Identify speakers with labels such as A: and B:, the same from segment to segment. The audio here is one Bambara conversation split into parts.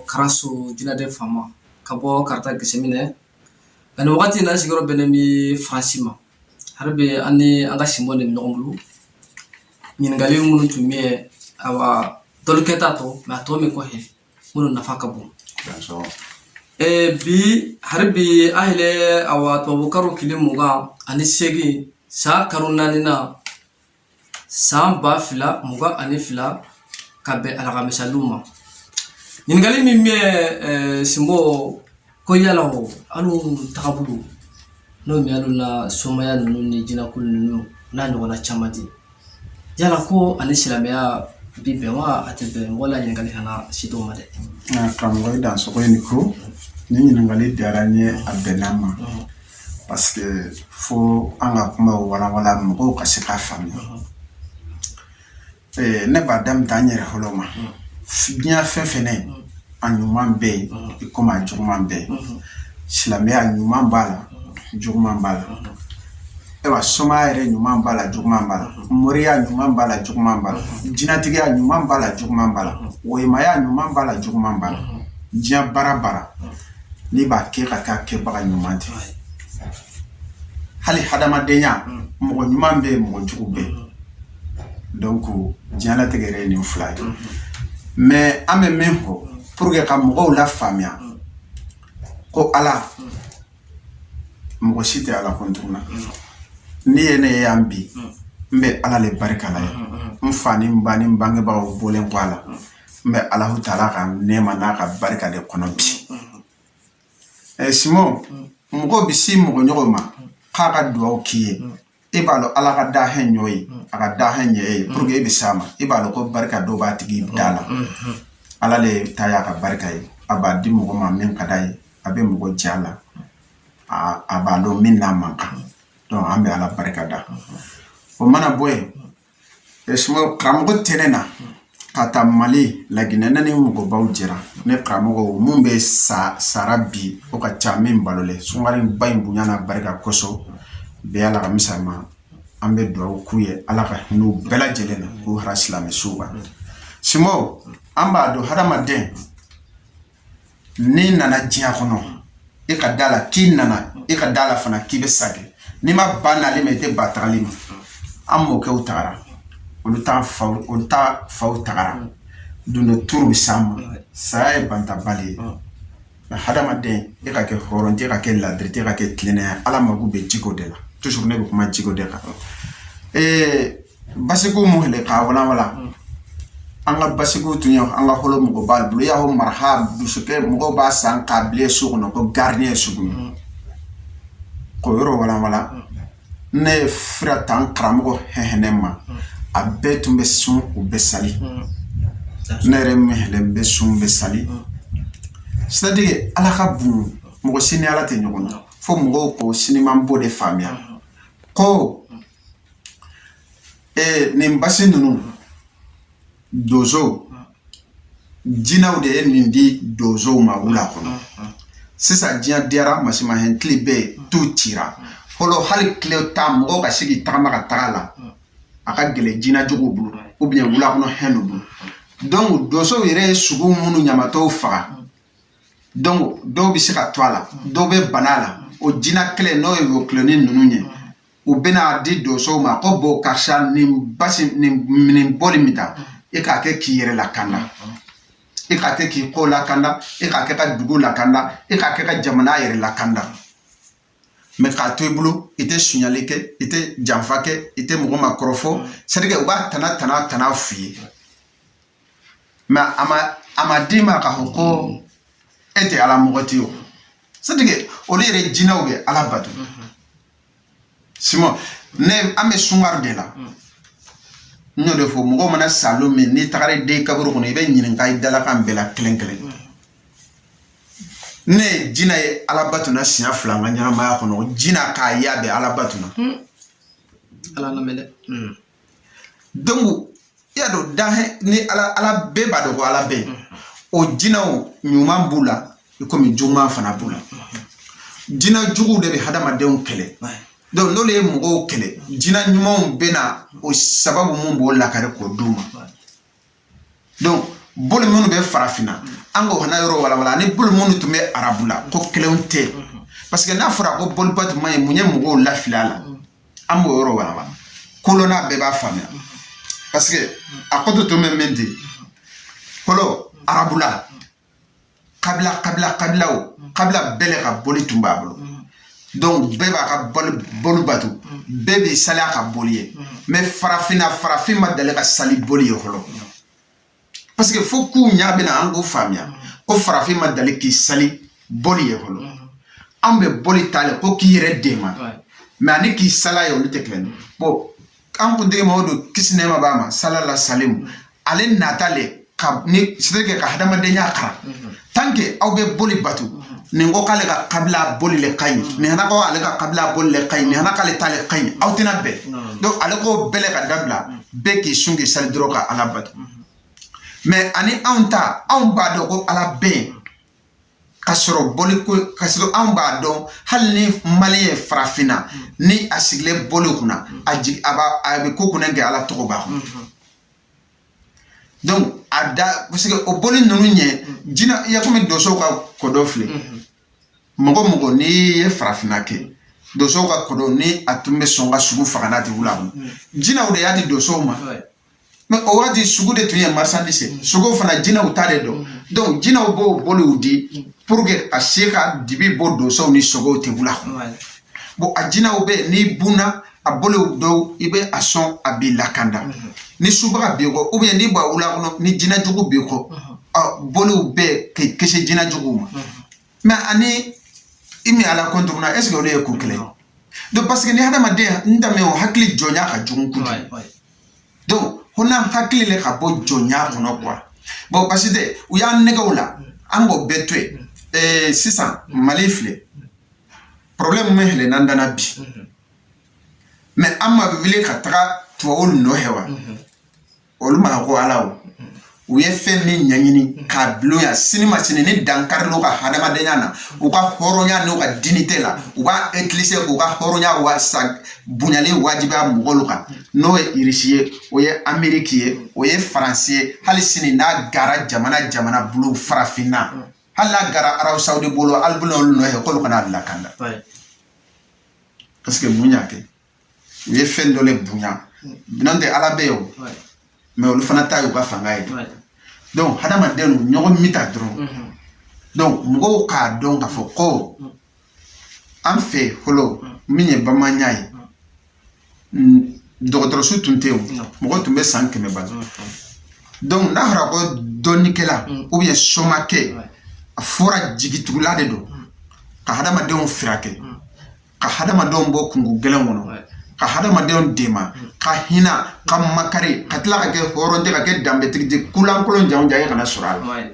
A: Karasu jina de fama kabo karta gisemine ani wakati na sigoro benemi francima harbe ani anga simone mnongulu nyingali munu tumie awa dolketa to ma to me ko he munu nafaka bu
B: so
A: bi harbi ahle awa to bukaru kilimuga ani segi sa karunani na sa ba fila muga ani fila kabe alaga misaluma nyingali mimie simbo ko yala ho anu takabulu no mi alu na somaya nunu ni jina kul nunu na nyona chamadi yala ko ani silamea bibe wa atebe wala nyingali hana sito made
B: na kamgo da so ko ni ko ni nyingali daranye abenama parce que fo anga kuma wala mko kasika fami ne badam tanyere holoma bien fefene anyuman be ikoma juman be silamea anyuman bala juman bala ewa soma ere nyuman bala juman bala moria nyuman bala juman bala jinatigi anyuman bala juman bala woimaya nyuman bala juman bala jia bara ni ba ke ka ke ba nyuman ti hali hadama denya mo nyuman be mo jugube donc jala tegere ni fly mais ame memko pour que ka mo la famia ko ala mo site ala kontuna ni ene yambi mbe ala le barika la mfani mbani mbange ba bolen kwala mbe allah taala ka nema na ka barika de konobi simo mo bisi mo nyoma ka duwa kiye ibalo ala ka da henyoyi aka da henye pour que ibisama ibalo ko barika do ba tigi dala ala le taya ka barika yi abadi mo ma men kadai abe mo jala abalo minna manka donc ambe ala barika da o mana boy esmo kramgo tenena kata mali la ginena ni mo baw jira ne kramgo mumbe sarabi o ka chamin balole sungari bay bunyana barika koso be ala ka misama ambe do kuye ala ka no bela jelena ko harasla suba simo amba do hadama den ni nana jiya kono e ka dala kin nana e ka dala fana kibe sage ni ma bana le mete batralima ammo ke utara on ta fa utara duno turbi sam sai banta bali hadama den e ka ke horonti ka ke ladrite ka ke tlena ala magu be jiko de la toujours ne ko ma jiko de ka basiku mo hele ka wala anga basiku tunyo anga holo mo bal blu ya ho marhab du suke mo ba san ka ble suno ko garnier sugu ko yoro wala ne fra tan kramo hehenema abetu be sun u be sali ne rem hele be sun be sali c'est-à-dire ala ka bu mo sini ala te nyogo fo mo ko sinima mbode famia ko ni mbasi nunu dozo jina ude nindi dozo ma wula kono sisa jia diara masima hentli be tu tira holo hali kleo tam o ka sigi tama ka tagala aka gele jina jogo bulu ou bien wula kono henu bulu donc dozo ire sugu munu nyamato fa donc do bi sika twala do be banala o jina kle no e kloni nunu nye u bena di doso ma ko bo kasha ni basi ni boli mita e ka ke kiyere la kanda e ka ke ki ko la kanda e ka ke ka dugu la kanda e ka ke ka jamana yere la kanda me ka to ibulu ite sunyalike ite jamfake ite mo ma krofo serige u ba tana fi ma ama dima ka hoko ete ala mogotio serige o lere jinawbe ala batu Simon, ne ame sungar de la. Nyo de fo mo mana salome ni tagare de kaburu ko ne be nyin ngai dala kan bela klenkle. Ne jina e alabatuna sia flanga nya ma ko no jina ka ya be alabatuna.
A: Ala na mele.
B: Donc ya do dahe ni ala be ba do ko ala be. O jina o nyuma bula ko mi juma fana bula. Jina jugu de be hadama de on kele. Donc no le mo kele jina nyuma bena o sababu mumbo la kare ko duma donc boli minnu bɛ farafina an k'o fana yɔrɔ walawala ni boli minnu tun bɛ arabu la ko kelenw tɛ parce que n'a fɔra ko boliba tun man ɲi mun ye mɔgɔw lafiliya la an b'o yɔrɔ walawala kolonna bɛɛ b'a faamuya parce que a koto tun bɛ min di fɔlɔ arabu la kabila bɛɛ le ka boli tun b'a bolo donc bɛɛ b'a ka boli bato bɛɛ b'i sali a ka boli ye mais farafin ma deli ka sali boli ye fɔlɔ parce que fo k'u ɲa bɛna an k'o faamuya ko farafin ma deli k'i sali boli ye fɔlɔ an bɛ boli ta le ko k'i yɛrɛ dɛmɛ mais ani k'i sala ye olu tɛ kelen bon an kuntigi Mamadu kisi nɛɛma b'a ma salala salimu ale nata le ni c'est ka hadamadenya kara tant que aw bɛ boli bato nin ko k'ale ka kabila boli le ka ɲi nin hana ko ale ka kabila boli le ka ɲi nin hana k'ale ta le ka ɲi aw tɛna bɛn donc ale ko bɛɛ le ka dabila bɛɛ k'i sun k'i sali dɔrɔn ka ala bato mais ani anw ta anw b'a dɔn ko ala bɛn ka sɔrɔ boli ko ka sɔrɔ anw b'a dɔn hali ni maliyɛn farafina ni a sigilen boli kunna a bɛ ko kunna kɛ ala tɔgɔ b'a kɔnɔ donc parce que o boli ninnu ɲɛ jina ya komi dosow ka kodɔn filɛ mɔgɔ n'i ye farafina kɛ dosow ka kodɔn ni a tun bɛ sɔn ka sugu faga n'a tɛ wula kɔnɔ jinaw de y'a di dosow ma mais o waati sugu de tun ye marchandise suguw fana jinaw ta de dɔn donc jinaw b'o boliw di pour que a se ka dibi bɔ dosow ni sogow tɛ wula kɔnɔ bon a jinaw bɛ n'i bunna a boliw dɔw i bɛ a sɔn a b'i lakanda ni subaga b'i kɔ ou bien n'i b'a wula kɔnɔ ni jinajugu b'i kɔ boliw bɛ k'i kisi jinajuguw ma mais ani i mi ala kɔntuguna est ce que olu ye ko kelen donc parce que ni hadamaden n dame o hakili jɔnya ka jugu kojugu donc hona hakili le ka bɔ jɔnya kɔnɔ quoi bon parce que u y'an nɛgɛw la an k'o bɛɛ to yen sisan Mali filɛ problème min hɛlɛ n'an dana bi mais an ma wuli ka taga tubabuw nɔfɛ wa olu ma ko ala o u ye fɛn min ɲɛɲini k'a bulon yan sini ma sini ni dankari n'u ka hadamadenya na u ka hɔrɔnya n'u ka dignité la u b'a utiliser k'u ka hɔrɔnya bonyali wajibiya mɔgɔw kan n'o ye Irisi ye o ye Ameriki ye o ye Faransi ye hali sini n'a gara jamana bolo farafinna hali n'a gara Arabu Saoudi bolo hali bolo olu nɔfɛ k'olu kana bila kanda parce que mun y'a kɛ u ye fɛn dɔ le bonya n'o tɛ ala bɛ yen o mais olu fana ta y'u ka fanga ye donc hadamaden ɲɔgɔn mita dɔrɔn donc mɔgɔw k'a dɔn k'a fɔ ko an fɛ fɔlɔ min ye bamanya ye dɔgɔtɔrɔso tun tɛ yen mɔgɔ tun bɛ san 100 balo donc n'a fɔra ko dɔnnikɛla ou bien somakɛ a fɔra jigitugula de don ka hadamadenw furakɛ ka hadamadenw bɔ kungo gɛlɛn kɔnɔ ka hadamadenw dɛmɛ ka hinɛ ka makari ka tila ka kɛ hɔrɔn tɛ ka kɛ danbetigi kulankolon janw kana sɔrɔ a la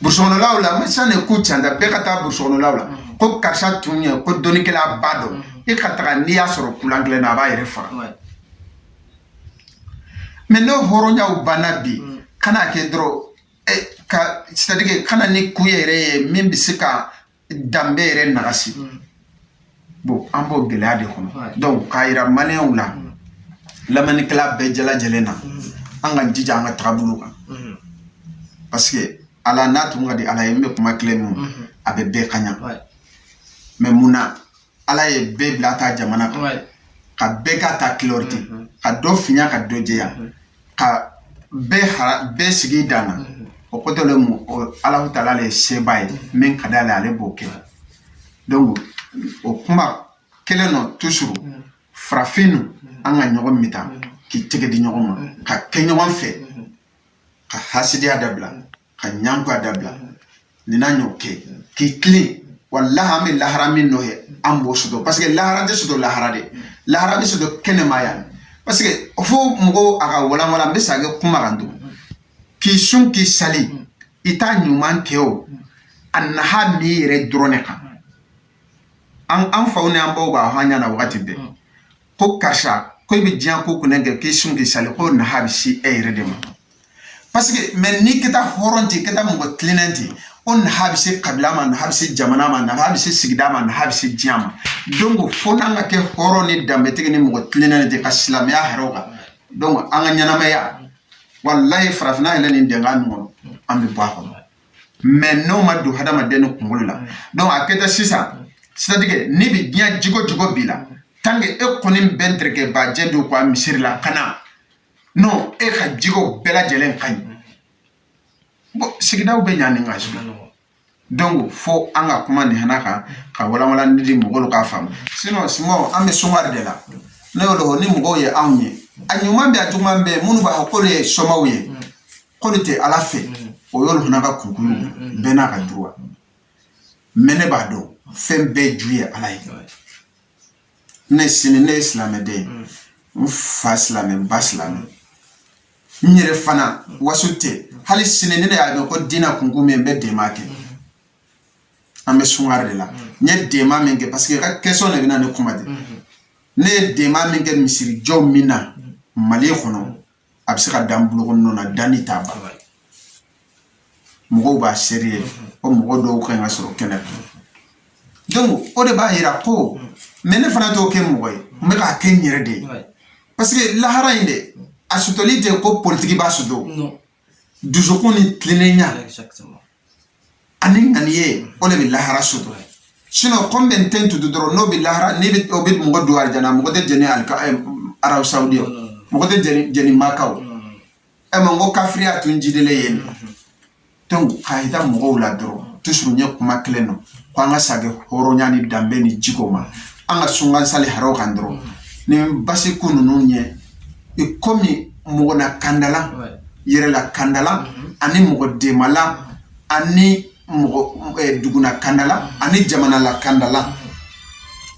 B: burusɔkɔnɔlaw la mais ça ne ko canda bɛɛ ka taa burusɔkɔnɔlaw la ko karisa tun ye ko dɔnnikɛla ba dɔn e ka taga n'i y'a sɔrɔ kulan kelen na a b'a yɛrɛ faga mais n'o hɔrɔnyaw banna bi kana kɛ dɔrɔn c'est-à-dire kana ni ku yɛrɛ ye min bɛ se ka danbe yɛrɛ nagasi bon an b'o gɛlɛya de kɔnɔ donc k'a yira maliyɛnw la lamɛnnikɛla bɛɛ jalajɛlen na an ka jija an ka taabolo kan parce que ala n'a tun ka di ala ye n bɛ kuma kelen min a bɛ bɛɛ kaɲa mais mun na ala ye bɛɛ bila ta jamana kan ka bɛɛ ka ta kilorite ka dɔ fiɲɛ ka dɔ jɛya ka bɛɛ sigi dan na o ko dɔ le mu alahu taala le seba ye min ka d'ale ale b'o kɛ donc o kuma kelen nɔ toujours farafin an ka ɲɔgɔn mita k'i tɛgɛ di ɲɔgɔn ma ka kɛ ɲɔgɔn fɛ ka hasidiya dabila ka ɲankuya dabila nin n'a ɲɔ kɛ k'i tilen wallahi an bɛ lahara min nɔ ye an b'o sɔrɔ parce que lahara tɛ sɔrɔ lahara de lahara bɛ sɔrɔ kɛnɛmaya parce que fo mɔgɔw a ka walanwalan n bɛ se ka kɛ kuma kan tugun k'i sun k'i sali i t'a ɲuman kɛ o a naha n'i yɛrɛ dɔrɔn de kan an faw ni an baw b'a fɔ an ɲɛna wagati bɛɛ ko karisa ko i bɛ diɲɛ ko kunɛ kɛ k'i sun k'i sali ko naha bɛ se e yɛrɛ de ma parce que mais n'i kɛta hɔrɔn ten kɛta mɔgɔ tilennen ten o naha bɛ se kabila ma naha bɛ se jamana ma naha bɛ se sigida ma naha bɛ se diɲɛ ma donc fo n'an ka kɛ hɔrɔn ni danbetigi ni mɔgɔ tilennen ten ka silamɛya hɛrɛw kan donc an ka ɲɛnamaya wallahi farafina hele ni denga no ambi ba ko mais no ma du hada ma den ko ngulula donc aketa sisa c'est-à-dire ni bi dia jigo bila tangue e konim bentreke ba jedo ko misir la kana non e ka jigo bela jelen kan bo sigidaw be nyani ngasu donc fo anga kuma ni hanaka ka wala ndi mogol ka fam sinon simo ame sumar de la ne wolo ni mogo ye anye anyuma be atuma be munu ba hakole somawe kolite ala fe o yolo hanaka kunkulu bena ka droit mene ba do fembe juye alay ne sini ne islam de fa islam ba islam nyere fana wasute hali sini ne ya ko dina kungume be de make ambe sungar de la nye de ma menge parce que ka question ne bina ne kuma de ne de ma menge misiri jo mina mali khono absika dambulo no na danita ba mugo ba sérieux o mugo do ko nga soro kenet donc o de ba hira ko mene fana to ke mugo me ka ken yere de parce que la hara inde asutolite ko politique ba sudo non du joko ni tlenenya exactement ani nganie o le la hara sudo sinon combien de temps do no bi la hara ni bi obit mugo do arjana mugo de jeni alka arab saudi mugo de jeni makao e mongo kafria tunjidele yen donc kaida mugo la dro toujours nya kuma kleno ko anga sage horo nyani dambe ni jikoma anga sungan sali haro kandro ni basi kunu nunye e komi mugo na kandala yere la kandala ani mugo demala ani mugo duguna kandala ani jamana la kandala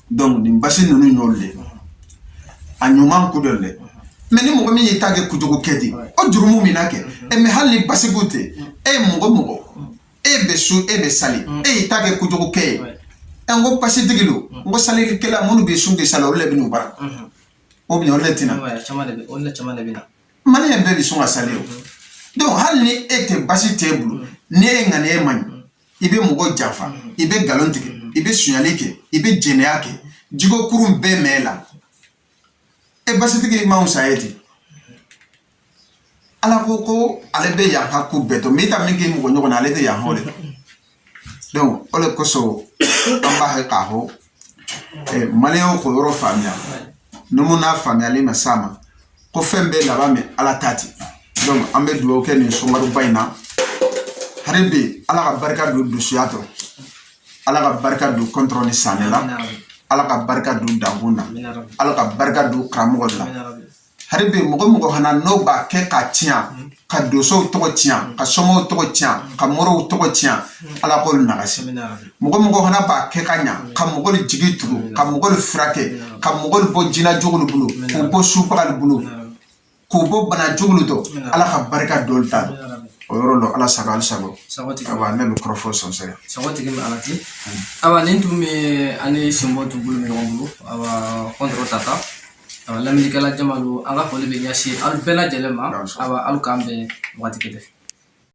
B: donc ni basi nunu nyolle anyuma kudole meni mugo mi yitage kujugo kedi o jurumu minake e me hali basi gute e mugo e besu e be sali e yitage kujugo ke ngo pasi digilo ngo sali kela munu be sunge sala ole binu bara o bi ole tina chamale bina mani en be sunga sali donc hali ete basi tebulu ne ngane e mani ibe mugo jafa ibe galontike ibe sunyalike ibe jeneake jigo kurum be mela e basi tike ma usayeti ala ko ale be ya hakku beto mita mingi mugo nyogo na lete ya hole donc ole koso amba ha ka ho maleo ko yoro famia numu na famia le masama ko fembe la ba me ala tati donc ambe duo ke ni sungaru bayna harebe ala ka barka do dusiato ala ka barka do contrôle sanela ala ka barka do danguna ala ka barka do kramo la harebe mugo hana no ba ke ka tia ka doso to tia ka somo to tia ka moro to tia ala ko na gasi mugo hana ba ke kanya ka mugo jigitu ka mugo frake ka mugo bonjina jogulu bulu ko bo supal bulu ko bo bana jogulu to ala ka barka dolta o yoro ala sagal sago aba ne microphone sonsere
A: sagoti ke alati aba nintume ani simbo to bulu me ngulu aba control tata aba lamini kala jamalu aga ko le be nyasi al bela jelema aba al kambe wati kede